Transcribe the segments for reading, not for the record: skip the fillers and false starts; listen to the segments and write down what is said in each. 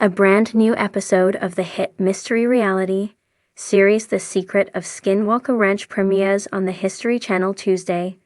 A brand new episode of the hit mystery reality series The Secret of Skinwalker Ranch premieres on the History Channel Tuesday,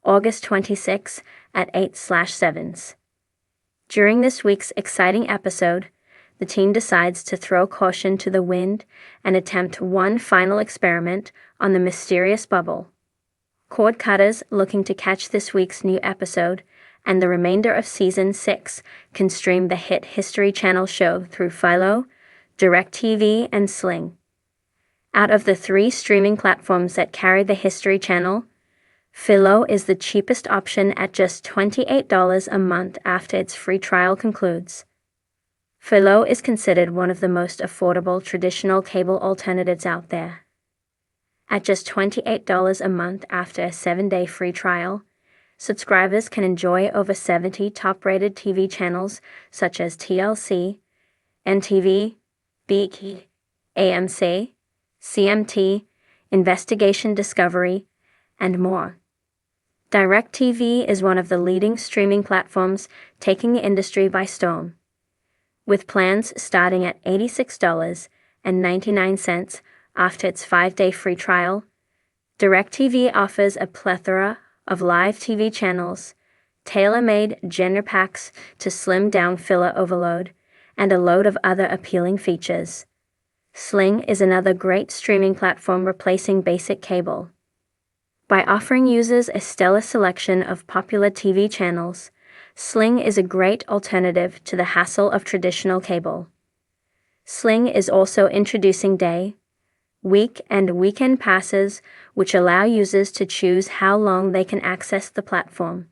August 26 at 8/7. During this week's exciting episode, the team decides to throw caution to the wind and attempt one final experiment on the mysterious bubble. Cord cutters looking to catch this week's new episode and the remainder of Season 6 can stream the hit History Channel show through Philo, DirecTV, and Sling. Out of the 3 streaming platforms that carry the History Channel, Philo is the cheapest option at just $28 a month after its free trial concludes. Philo is considered one of the most affordable traditional cable alternatives out there. At just $28 a month after a 7-day free trial, subscribers can enjoy over 70 top-rated TV channels such as TLC, NTV, BET, AMC, CMT, Investigation Discovery, and more. DirecTV is one of the leading streaming platforms taking the industry by storm. With plans starting at $86.99 after its 5-day free trial, DirecTV offers a plethora of live TV channels, tailor-made genre packs to slim down filler overload, and a load of other appealing features. Sling is another great streaming platform replacing basic cable. By offering users a stellar selection of popular TV channels, Sling is a great alternative to the hassle of traditional cable. Sling is also introducing day, week, and weekend passes, which allow users to choose how long they can access the platform.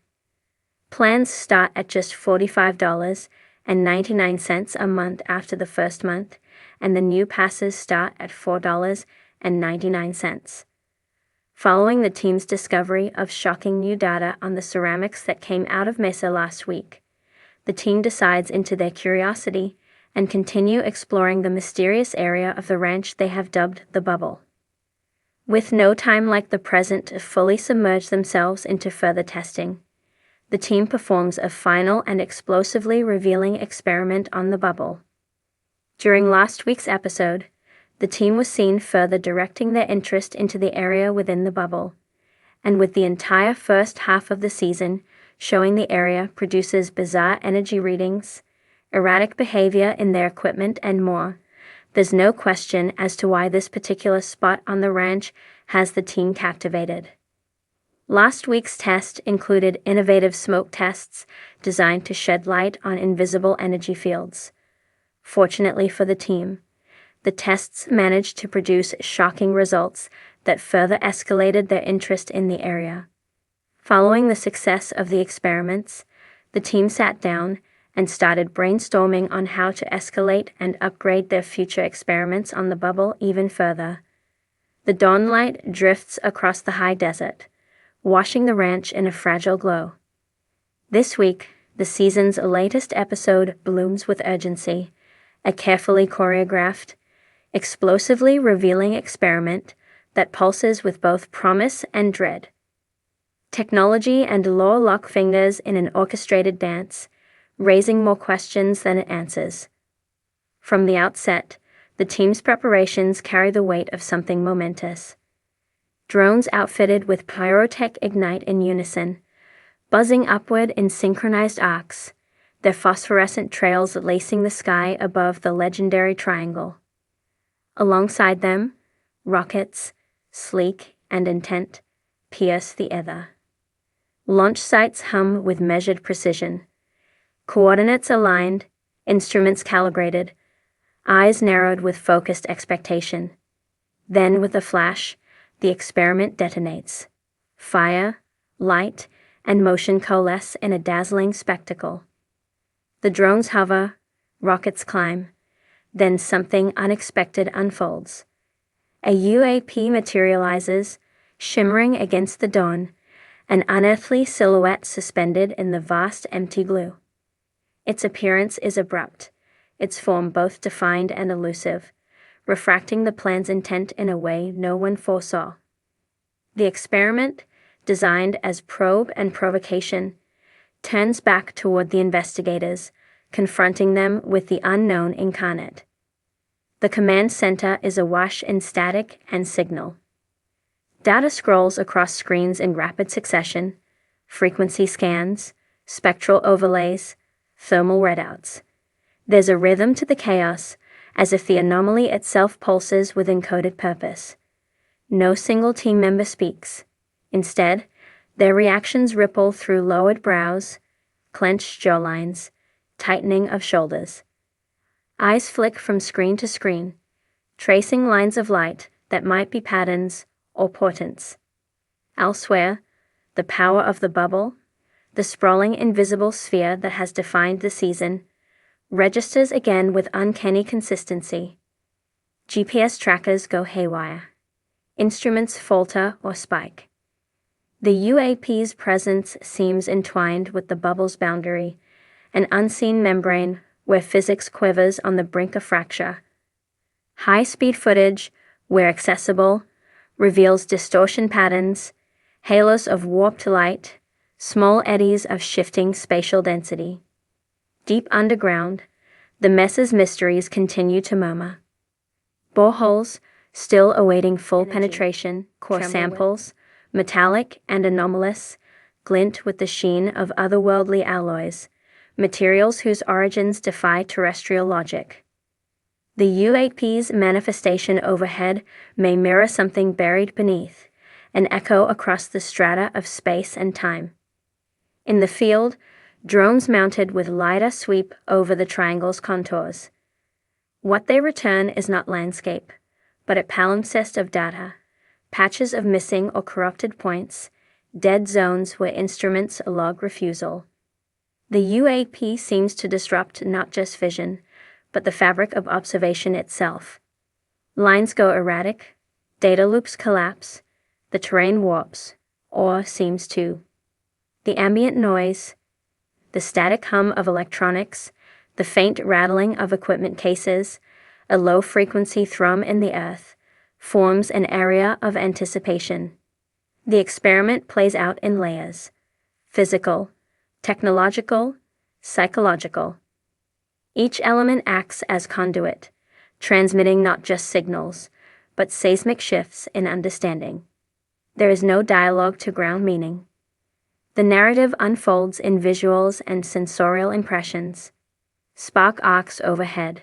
Plans start at just $45.99 a month after the first month, and the new passes start at $4.99. Following the team's discovery of shocking new data on the ceramics that came out of Mesa last week, the team decides into their curiosity and continue exploring the mysterious area of the ranch they have dubbed the Bubble. With no time like the present to fully submerge themselves into further testing, the team performs a final and explosively revealing experiment on the Bubble. During last week's episode, the team was seen further directing their interest into the area within the bubble, and with the entire first half of the season showing the area produces bizarre energy readings, erratic behavior in their equipment, and more, there's no question as to why this particular spot on the ranch has the team captivated. Last week's test included innovative smoke tests designed to shed light on invisible energy fields. Fortunately for the team, the tests managed to produce shocking results that further escalated their interest in the area. Following the success of the experiments, the team sat down and started brainstorming on how to escalate and upgrade their future experiments on the bubble even further. The dawn light drifts across the high desert, washing the ranch in a fragile glow. This week, the season's latest episode blooms with urgency, a carefully choreographed, explosively revealing experiment that pulses with both promise and dread. Technology and lore lock fingers in an orchestrated dance, raising more questions than it answers. From the outset, the team's preparations carry the weight of something momentous. Drones outfitted with pyrotech ignite in unison, buzzing upward in synchronized arcs, their phosphorescent trails lacing the sky above the legendary triangle. Alongside them, rockets, sleek and intent, pierce the ether. Launch sites hum with measured precision. Coordinates aligned, instruments calibrated, eyes narrowed with focused expectation. Then, with a flash, the experiment detonates. Fire, light, and motion coalesce in a dazzling spectacle. The drones hover, rockets climb. Then something unexpected unfolds. A UAP materializes, shimmering against the dawn, an unearthly silhouette suspended in the vast empty blue. Its appearance is abrupt, its form both defined and elusive, refracting the plan's intent in a way no one foresaw. The experiment, designed as probe and provocation, turns back toward the investigators, confronting them with the unknown incarnate. The command center is awash in static and signal. Data scrolls across screens in rapid succession, frequency scans, spectral overlays, thermal readouts. There's a rhythm to the chaos, as if the anomaly itself pulses with encoded purpose. No single team member speaks. Instead, their reactions ripple through lowered brows, clenched jawlines, tightening of shoulders. Eyes flick from screen to screen, tracing lines of light that might be patterns or portents. Elsewhere, the power of the bubble, the sprawling invisible sphere that has defined the season, registers again with uncanny consistency. GPS trackers go haywire. Instruments falter or spike. The UAP's presence seems entwined with the bubble's boundary, an unseen membrane where physics quivers on the brink of fracture. High-speed footage, where accessible, reveals distortion patterns, halos of warped light, small eddies of shifting spatial density. Deep underground, the mess's mysteries continue to murmur. Boreholes, still awaiting full penetration, core samples, metallic and anomalous, glint with the sheen of otherworldly alloys, materials whose origins defy terrestrial logic. The UAP's manifestation overhead may mirror something buried beneath, an echo across the strata of space and time. In the field, drones mounted with LiDAR sweep over the triangle's contours. What they return is not landscape, but a palimpsest of data, patches of missing or corrupted points, dead zones where instruments log refusal. The UAP seems to disrupt not just vision, but the fabric of observation itself. Lines go erratic, data loops collapse, the terrain warps, or seems to. The ambient noise, the static hum of electronics, the faint rattling of equipment cases, a low-frequency thrum in the earth, forms an area of anticipation. The experiment plays out in layers: physical, technological, psychological. Each element acts as conduit, transmitting not just signals, but seismic shifts in understanding. There is no dialogue to ground meaning. The narrative unfolds in visuals and sensorial impressions. Spark arcs overhead.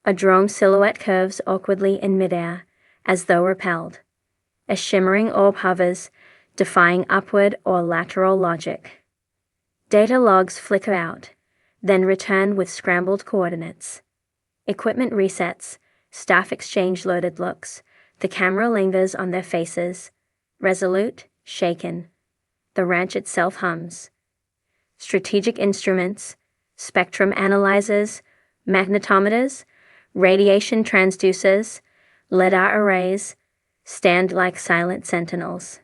A drone silhouette curves awkwardly in midair, as though repelled. A shimmering orb hovers, defying upward or lateral logic. Data logs flicker out, then return with scrambled coordinates. Equipment resets, staff exchange loaded looks, the camera lingers on their faces, resolute, shaken. The ranch itself hums. Strategic instruments, spectrum analyzers, magnetometers, radiation transducers, LiDAR arrays, stand like silent sentinels.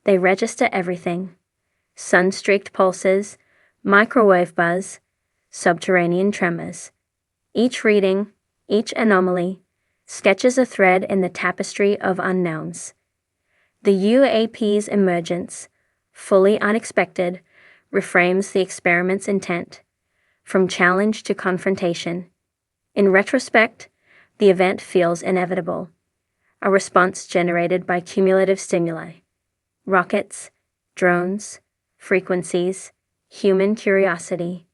They register everything: sun-streaked pulses, microwave buzz, subterranean tremors. Each reading, each anomaly, sketches a thread in the tapestry of unknowns. The UAP's emergence, fully unexpected, reframes the experiment's intent, from challenge to confrontation. In retrospect, the event feels inevitable, a response generated by cumulative stimuli: rockets, drones, frequencies, human curiosity.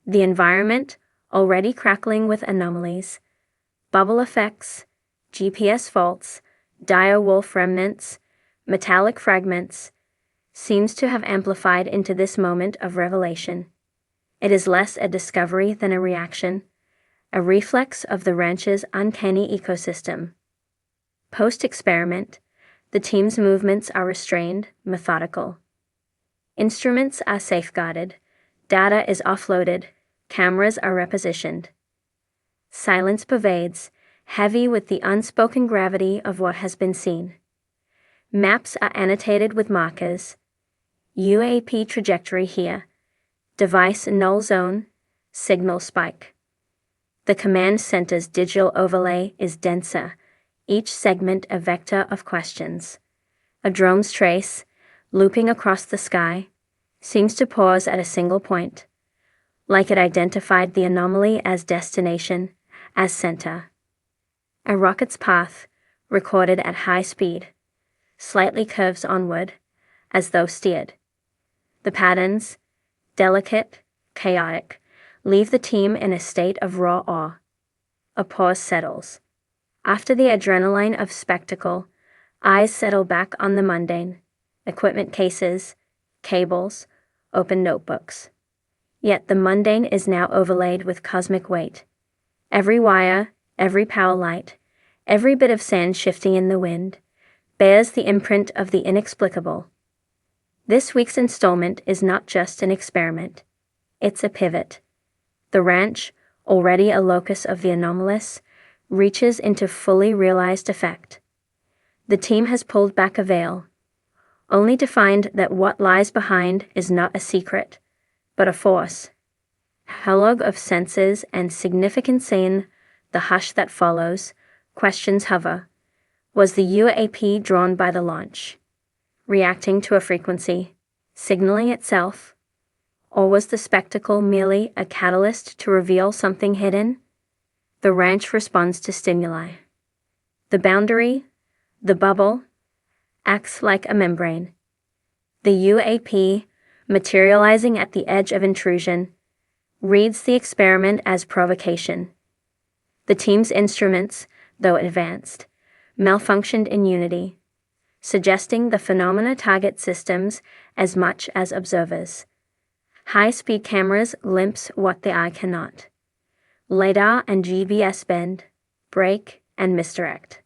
The environment, already crackling with anomalies, bubble effects, GPS faults, dire wolf remnants, metallic fragments, seems to have amplified into this moment of revelation. It is less a discovery than a reaction, a reflex of the ranch's uncanny ecosystem. Post-experiment, the team's movements are restrained, methodical. Instruments are safeguarded, data is offloaded, cameras are repositioned. Silence pervades, heavy with the unspoken gravity of what has been seen. Maps are annotated with markers. UAP trajectory here. Device null zone. Signal spike. The command center's digital overlay is denser, each segment a vector of questions. A drone's trace, looping across the sky, seems to pause at a single point. like it identified the anomaly as destination, as center. A rocket's path, recorded at high speed, slightly curves onward, as though steered. The patterns, delicate, chaotic, leave the team in a state of raw awe. A pause settles. After the adrenaline of spectacle, eyes settle back on the mundane: equipment cases, cables, open notebooks. Yet the mundane is now overlaid with cosmic weight. Every wire, every power light, every bit of sand shifting in the wind, bears the imprint of the inexplicable. This week's installment is not just an experiment. It's a pivot. The ranch, already a locus of the anomalous, reaches into fully realized effect. The team has pulled back a veil, only to find that what lies behind is not a secret, but a force. Hellog of senses and significance in the hush that follows, questions hover. Was the UAP drawn by the launch, reacting to a frequency, signaling itself? Or was the spectacle merely a catalyst to reveal something hidden? The ranch responds to stimuli. The boundary, the bubble, acts like a membrane. The UAP, materializing at the edge of intrusion, reads the experiment as provocation. The team's instruments, though advanced, malfunctioned in unity, suggesting the phenomena target systems as much as observers. High-speed cameras glimpse what the eye cannot. LiDAR and GPS bend, break, and misdirect.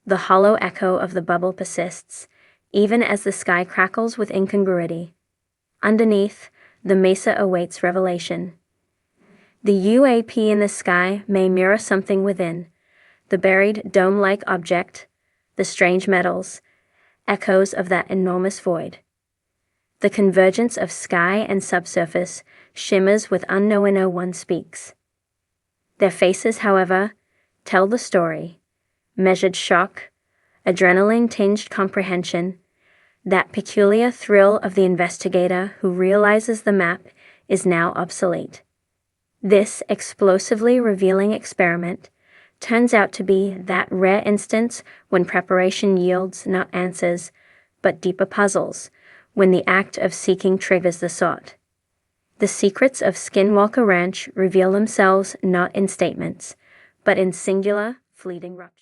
The hollow echo of the bubble persists, even as the sky crackles with incongruity. Underneath, the mesa awaits revelation. The UAP in the sky may mirror something within: the buried dome-like object, the strange metals, echoes of that enormous void. The convergence of sky and subsurface shimmers with unknown no one speaks. Their faces, however, tell the story: measured shock, adrenaline-tinged comprehension, that peculiar thrill of the investigator who realizes the map is now obsolete. This explosively revealing experiment turns out to be that rare instance when preparation yields not answers, but deeper puzzles, when the act of seeking triggers the sought. The secrets of Skinwalker Ranch reveal themselves not in statements, but in singular, fleeting ruptures.